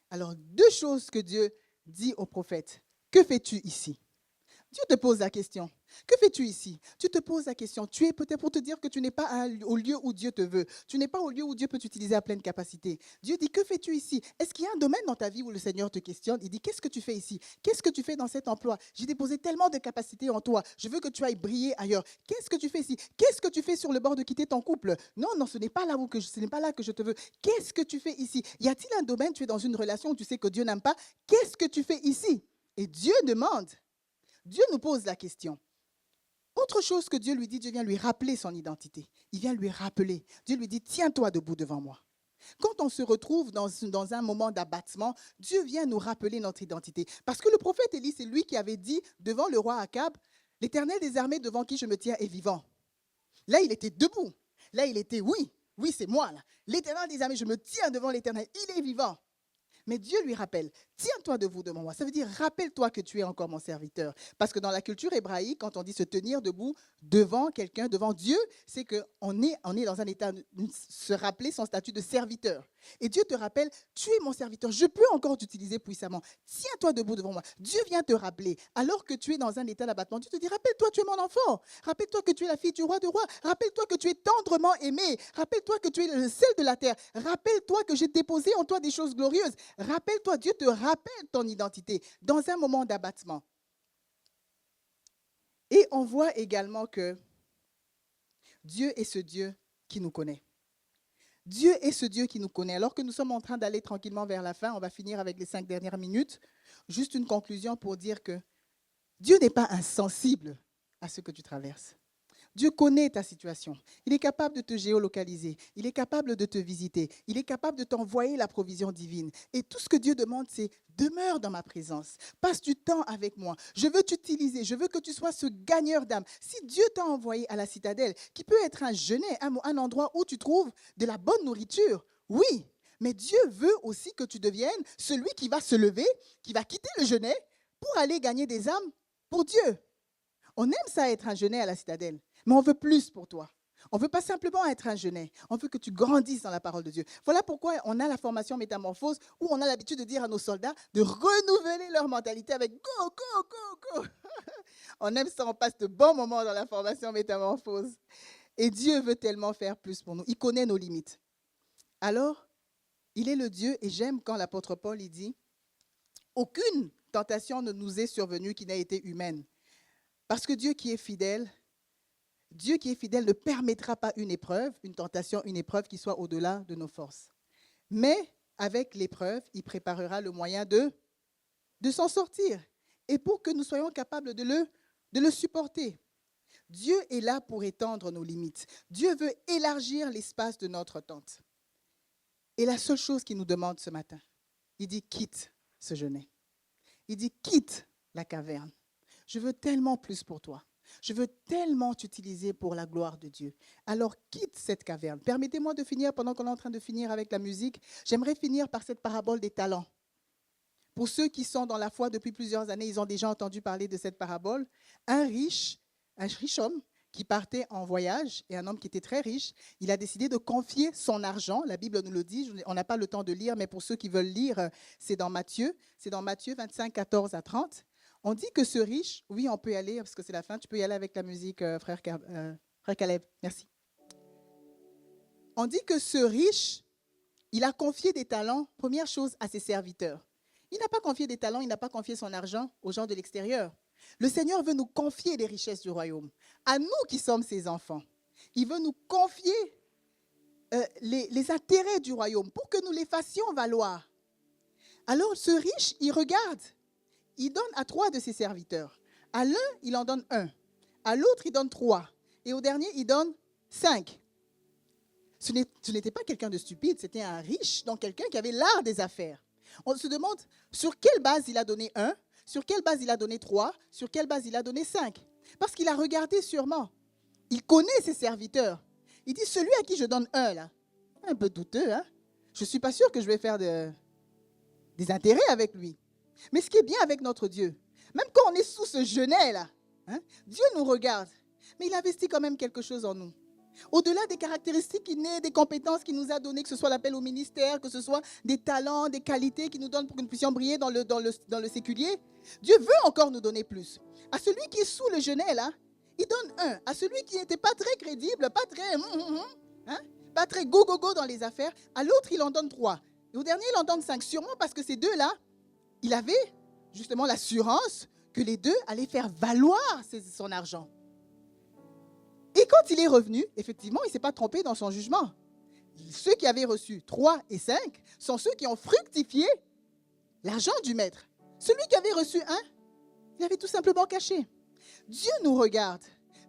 Alors, deux choses que Dieu dit au prophète. Que fais-tu ici? Dieu te pose la question. Que fais-tu ici? Tu te poses la question. Tu es peut-être pour te dire que tu n'es pas au lieu où Dieu te veut. Tu n'es pas au lieu où Dieu peut t'utiliser à pleine capacité. Dieu dit, que fais-tu ici? Est-ce qu'il y a un domaine dans ta vie où le Seigneur te questionne? Il dit, qu'est-ce que tu fais ici? Qu'est-ce que tu fais dans cet emploi? J'ai déposé tellement de capacités en toi. Je veux que tu ailles briller ailleurs. Qu'est-ce que tu fais ici? Qu'est-ce que tu fais sur le bord de quitter ton couple? Non, non, ce n'est pas là ce n'est pas là que je te veux. Qu'est-ce que tu fais ici? Y a-t-il un domaine, tu es dans une relation où tu sais que Dieu n'aime pas? Qu'est-ce que tu fais ici? Et Dieu demande. Dieu nous pose la question. Autre chose que Dieu lui dit, Dieu vient lui rappeler son identité. Il vient lui rappeler. Dieu lui dit, tiens-toi debout devant moi. Quand on se retrouve dans un moment d'abattement, Dieu vient nous rappeler notre identité. Parce que le prophète Élie, c'est lui qui avait dit devant le roi Akab, l'Éternel des armées devant qui je me tiens est vivant. Là, il était debout. Là, il était, oui, c'est moi. L'Éternel des armées, je me tiens devant l'Éternel, il est vivant. Mais Dieu lui rappelle, tiens-toi debout devant moi. Ça veut dire, rappelle-toi que tu es encore mon serviteur. Parce que dans la culture hébraïque, quand on dit se tenir debout devant quelqu'un, devant Dieu, c'est qu'on est dans un état de se rappeler son statut de serviteur. Et Dieu te rappelle, tu es mon serviteur, je peux encore t'utiliser puissamment. Tiens-toi debout devant moi. Dieu vient te rappeler, alors que tu es dans un état d'abattement, Dieu te dit, rappelle-toi, tu es mon enfant. Rappelle-toi que tu es la fille du roi de rois. Rappelle-toi que tu es tendrement aimé. Rappelle-toi que tu es le sel de la terre. Rappelle-toi que j'ai déposé en toi des choses glorieuses. Rappelle-toi, Dieu te rappelle ton identité dans un moment d'abattement. Et on voit également que Dieu est ce Dieu qui nous connaît. Dieu est ce Dieu qui nous connaît. Alors que nous sommes en train d'aller tranquillement vers la fin, on va finir avec les 5 dernières minutes. Juste une conclusion pour dire que Dieu n'est pas insensible à ce que tu traverses. Dieu connaît ta situation. Il est capable de te géolocaliser. Il est capable de te visiter. Il est capable de t'envoyer la provision divine. Et tout ce que Dieu demande, c'est demeure dans ma présence. Passe du temps avec moi. Je veux t'utiliser. Je veux que tu sois ce gagneur d'âme. Si Dieu t'a envoyé à la citadelle, qui peut être un genêt, un endroit où tu trouves de la bonne nourriture, oui. Mais Dieu veut aussi que tu deviennes celui qui va se lever, qui va quitter le genêt pour aller gagner des âmes pour Dieu. On aime ça être un genêt à la citadelle. Mais on veut plus pour toi. On ne veut pas simplement être un genêt. On veut que tu grandisses dans la parole de Dieu. Voilà pourquoi on a la formation métamorphose où on a l'habitude de dire à nos soldats de renouveler leur mentalité avec go, go, go, go. On aime ça, on passe de bons moments dans la formation métamorphose. Et Dieu veut tellement faire plus pour nous. Il connaît nos limites. Alors, il est le Dieu, et j'aime quand l'apôtre Paul il dit, aucune tentation ne nous est survenue qui n'a été humaine. Parce que Dieu qui est fidèle ne permettra pas une épreuve, une tentation, une épreuve qui soit au-delà de nos forces. Mais avec l'épreuve, il préparera le moyen de s'en sortir. Et pour que nous soyons capables de le supporter. Dieu est là pour étendre nos limites. Dieu veut élargir l'espace de notre tente. Et la seule chose qu'il nous demande ce matin, il dit quitte ce genêt. Il dit quitte la caverne. Je veux tellement plus pour toi. Je veux tellement t'utiliser pour la gloire de Dieu. Alors quitte cette caverne. Permettez-moi de finir, pendant qu'on est en train de finir avec la musique, j'aimerais finir par cette parabole des talents. Pour ceux qui sont dans la foi depuis plusieurs années, ils ont déjà entendu parler de cette parabole. Un riche homme qui partait en voyage, et un homme qui était très riche, il a décidé de confier son argent. La Bible nous le dit, on n'a pas le temps de lire, mais pour ceux qui veulent lire, c'est dans Matthieu 25, 14 à 30. On dit que ce riche, oui, on peut y aller, parce que c'est la fin, tu peux y aller avec la musique, frère Caleb, merci. On dit que ce riche, il a confié des talents, première chose, à ses serviteurs. Il n'a pas confié des talents, il n'a pas confié son argent aux gens de l'extérieur. Le Seigneur veut nous confier les richesses du royaume, à nous qui sommes ses enfants. Il veut nous confier les intérêts du royaume pour que nous les fassions valoir. Alors ce riche, il regarde. il donne à 3 de ses serviteurs. À l'un, il en donne 1. À l'autre, il donne 3. Et au dernier, il donne 5. Ce n'était pas quelqu'un de stupide, c'était un riche, donc quelqu'un qui avait l'art des affaires. On se demande sur quelle base il a donné 1, sur quelle base il a donné 3, sur quelle base il a donné 5. Parce qu'il a regardé sûrement. Il connaît ses serviteurs. Il dit, celui à qui je donne 1, là, un peu douteux, hein? Je ne suis pas sûr que je vais faire des intérêts avec lui. Mais ce qui est bien avec notre Dieu, même quand on est sous ce genêt-là, hein, Dieu nous regarde, mais il investit quand même quelque chose en nous. Au-delà des caractéristiques innées, des compétences qu'il nous a données, que ce soit l'appel au ministère, que ce soit des talents, des qualités qu'il nous donne pour que nous puissions briller dans le séculier, Dieu veut encore nous donner plus. À celui qui est sous le genêt, là, il donne 1. À celui qui n'était pas très crédible, pas très, hein, pas très go dans les affaires, à l'autre, il en donne 3. Et au dernier, il en donne 5. Sûrement parce que ces deux-là, il avait justement l'assurance que les deux allaient faire valoir son argent. Et quand il est revenu, effectivement, il ne s'est pas trompé dans son jugement. Ceux qui avaient reçu 3 et 5 sont ceux qui ont fructifié l'argent du maître. Celui qui avait reçu 1, il avait tout simplement caché. Dieu nous regarde.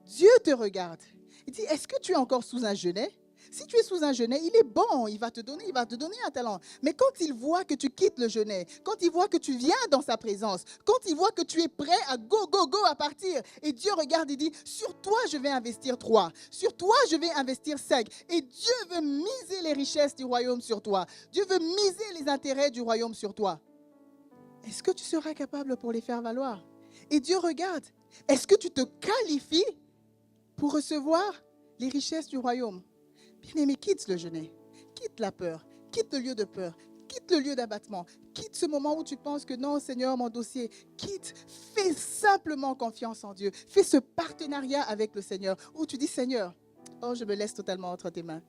Dieu te regarde. Il dit, est-ce que tu es encore sous un genêt? Si tu es sous un genêt, il est bon, il va te donner un talent. Mais quand il voit que tu quittes le genêt, quand il voit que tu viens dans sa présence, quand il voit que tu es prêt à go à partir, et Dieu regarde et dit, sur toi je vais investir 3, sur toi je vais investir 5. Et Dieu veut miser les richesses du royaume sur toi. Dieu veut miser les intérêts du royaume sur toi. Est-ce que tu seras capable pour les faire valoir? Et Dieu regarde, est-ce que tu te qualifies pour recevoir les richesses du royaume? Bien-aimé, quitte le genêt, quitte la peur, quitte le lieu de peur, quitte le lieu d'abattement, quitte ce moment où tu penses que non, Seigneur, mon dossier, quitte, fais simplement confiance en Dieu, fais ce partenariat avec le Seigneur, où tu dis, Seigneur, oh, je me laisse totalement entre tes mains.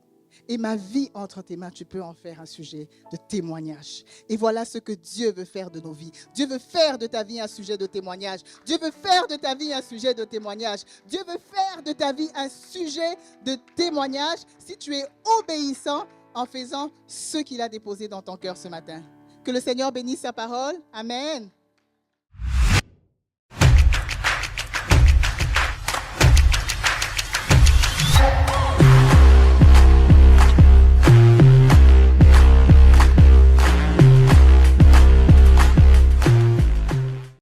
Et ma vie entre tes mains, tu peux en faire un sujet de témoignage. Et voilà ce que Dieu veut faire de nos vies. Dieu veut faire de ta vie un sujet de témoignage. Dieu veut faire de ta vie un sujet de témoignage. Dieu veut faire de ta vie un sujet de témoignage si tu es obéissant en faisant ce qu'il a déposé dans ton cœur ce matin. Que le Seigneur bénisse sa parole. Amen.